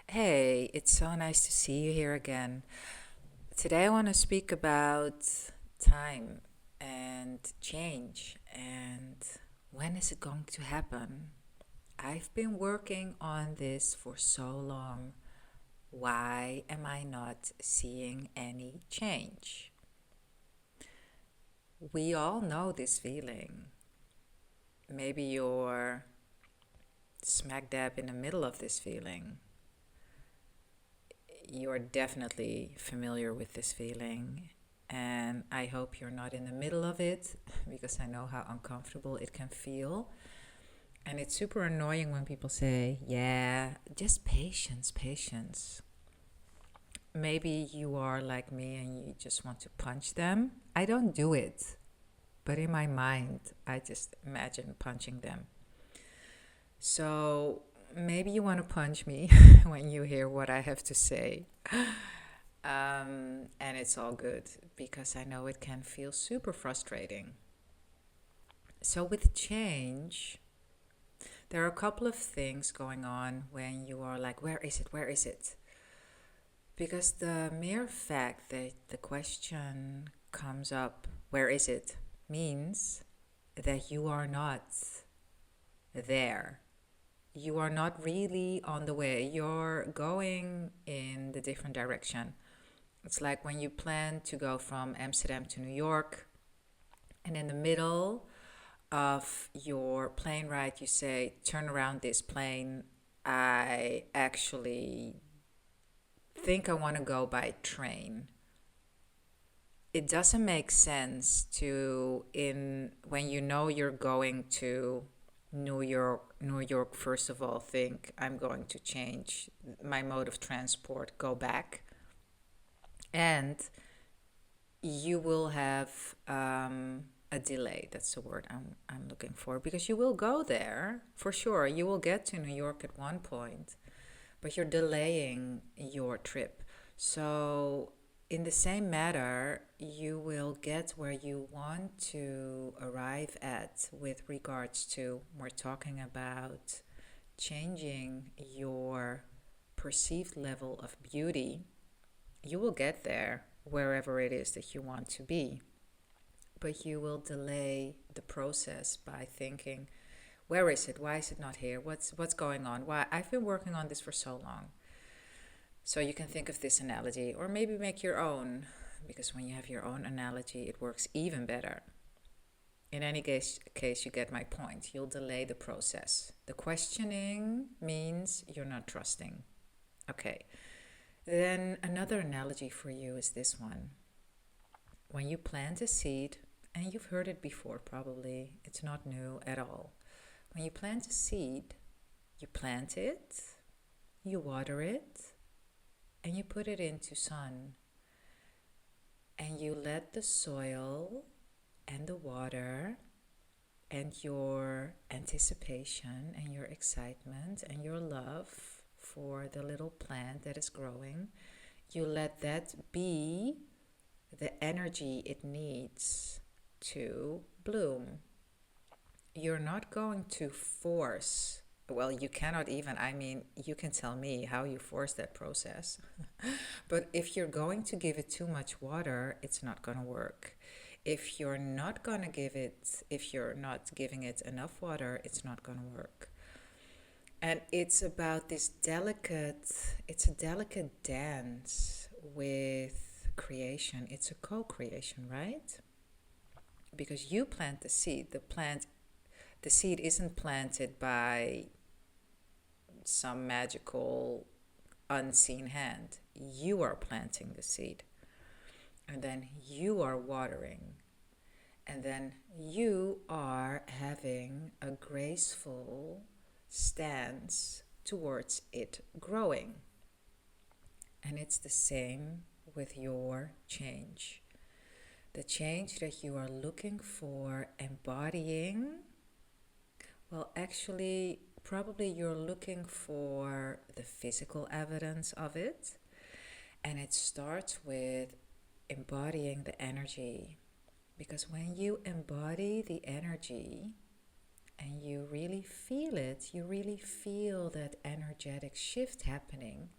Hey, it's so nice to see you here again. Today I want to speak about time and change and when is it going to happen? I've been working on this for so long. Why am I not seeing any change? We all know this feeling. Maybe you're smack dab in the middle of this feeling. You're definitely familiar with this feeling, and I hope you're not in the middle of it because I know how uncomfortable it can feel. And it's super annoying when people say, yeah, just patience, patience. Maybe you are like me and you just want to punch them. I don't do it, but in my mind, I just imagine punching them. So maybe you want to punch me when you hear what I have to say. And it's all good because I know it can feel super frustrating. So, with change, there are a couple of things going on when you are like, where is it? Where is it? Because the mere fact that the question comes up, where is it, means that you are not there. You are not really on the way. You're going in the different direction. It's like when you plan to go from Amsterdam to New York, and in the middle of your plane ride, you say, turn around this plane. I actually think I want to go by train. It doesn't make sense to, in when you know you're going to New York, first of all, think I'm going to change my mode of transport, go back. And you will have a delay. That's the word I'm looking for. Because you will go there for sure. You will get to New York at one point, but you're delaying your trip. So, in the same matter, you will get where you want to arrive at with regards to, we're talking about changing your perceived level of beauty. You will get there wherever it is that you want to be, but you will delay the process by thinking, where is it? Why is it not here? What's going on? Why I've been working on this for so long. So you can think of this analogy or maybe make your own, because when you have your own analogy it works even better. In any case, you get my point. You'll delay the process. The questioning means you're not trusting. Okay. Then another analogy for you is this one. When you plant a seed, and you've heard it before probably, it's not new at all. When you plant a seed, you plant it, you water it, and you put it into sun. And you let the soil and the water and your anticipation and your excitement and your love for the little plant that is growing, you let that be the energy it needs to bloom. You're not going to force, well, you cannot even, I mean, you can tell me how you force that process. But if you're going to give it too much water, it's not going to work. If you're not going to give it, if you're not giving it enough water, it's not going to work. And it's about this delicate, it's a delicate dance with creation. It's a co-creation, right? Because you plant the seed. The seed isn't planted by some magical unseen hand. You are planting the seed. And then you are watering. And then you are having a graceful stance towards it growing. And it's the same with your change. The change that you are looking for embodying, well, actually, probably you're looking for the physical evidence of it. And it starts with embodying the energy. Because when you embody the energy, and you really feel it, you really feel that energetic shift happening,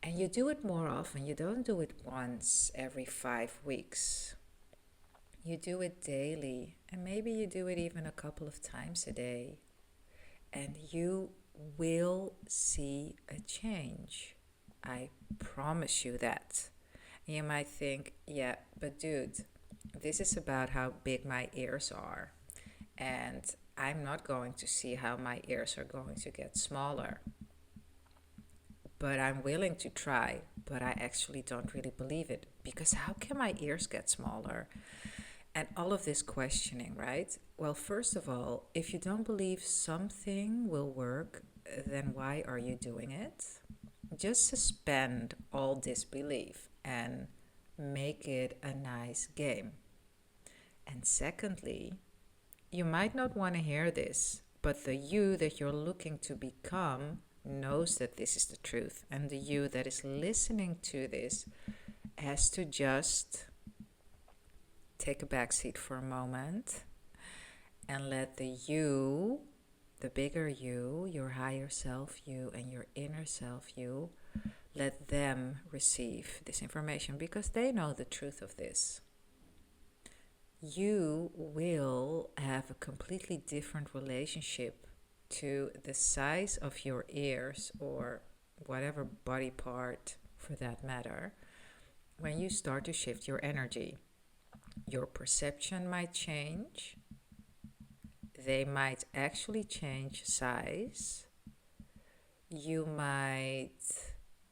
and you do it more often. You don't do it once every 5 weeks. You do it daily, and maybe you do it even a couple of times a day, and you will see a change. I promise you that. You might think, yeah, but dude, this is about how big my ears are, and I'm not going to see how my ears are going to get smaller. But I'm willing to try, but I actually don't really believe it, because how can my ears get smaller? And all of this questioning, right? Well, first of all, if you don't believe something will work, then why are you doing it? Just suspend all disbelief and make it a nice game. And secondly, you might not want to hear this, but the you that you're looking to become knows that this is the truth. And the you that is listening to this has to just take a backseat for a moment and let the you, the bigger you, your higher self you, and your inner self you, let them receive this information, because they know the truth of this. You will have a completely different relationship to the size of your ears, or whatever body part for that matter, when you start to shift your energy. Your perception might change. They might actually change size. You might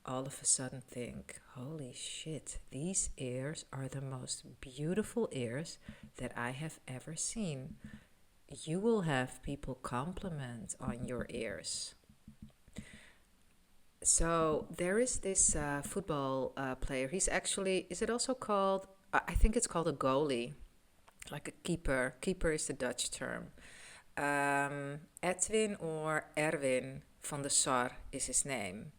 all of a sudden think, holy shit, these ears are the most beautiful ears that I have ever seen. You will have people compliment on your ears. So there is this football player. He's actually, is it also called, I think it's called a goalie, like a keeper. Keeper is the Dutch term. Edwin or Erwin van der Sar is his name.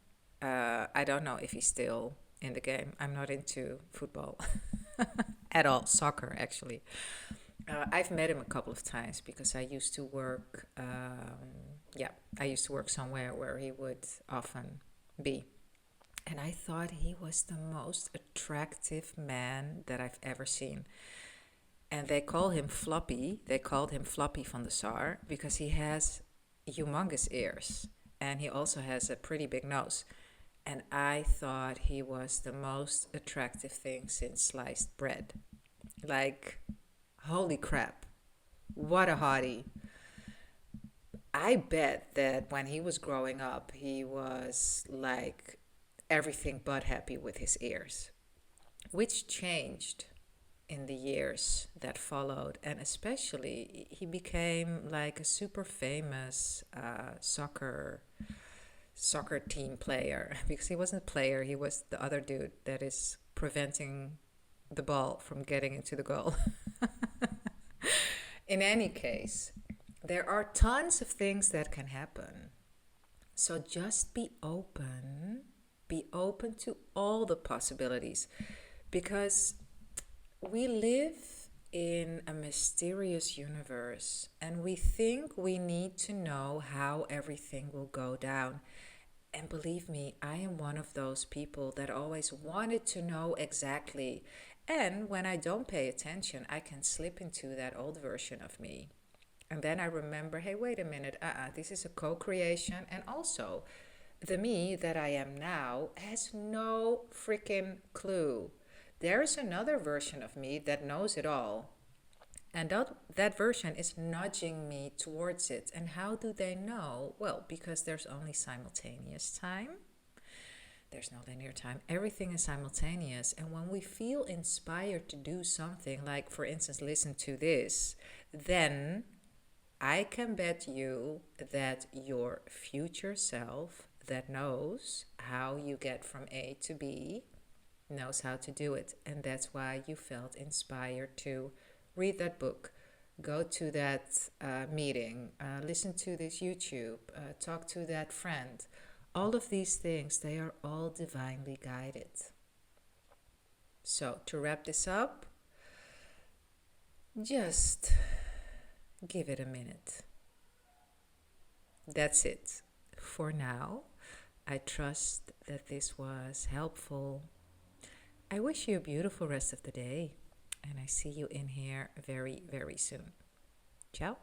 I don't know if he's still in the game. I'm not into football at all, soccer actually. I've met him a couple of times because I used to work, I used to work somewhere where he would often be. And I thought he was the most attractive man that I've ever seen. And they call him Floppy. They called him Floppy van der Sar because he has humongous ears. And he also has a pretty big nose. And I thought he was the most attractive thing since sliced bread. Like, holy crap. What a hottie. I bet that when he was growing up, he was like everything but happy with his ears, which changed in the years that followed. And especially, he became like a super famous soccer team player, because he wasn't a player, he was the other dude that is preventing the ball from getting into the goal. In any case, there are tons of things that can happen. So just be open to all the possibilities, because we live in a mysterious universe and we think we need to know how everything will go down. And believe me, I am one of those people that always wanted to know exactly. And when I don't pay attention, I can slip into that old version of me. And then I remember, hey, wait a minute, this is a co-creation. And also, the me that I am now has no freaking clue. There is another version of me that knows it all. And that version is nudging me towards it. And how do they know? Well, because there's only simultaneous time. There's no linear time. Everything is simultaneous. And when we feel inspired to do something, like, for instance, listen to this, then I can bet you that your future self that knows how you get from A to B knows how to do it. And that's why you felt inspired to read that book, go to that meeting, listen to this YouTube, talk to that friend. All of these things, they are all divinely guided. So to wrap this up, just Give it a minute. That's it for now. I trust that this was helpful. I wish you a beautiful rest of the day, and I see you in here very, very soon. Ciao.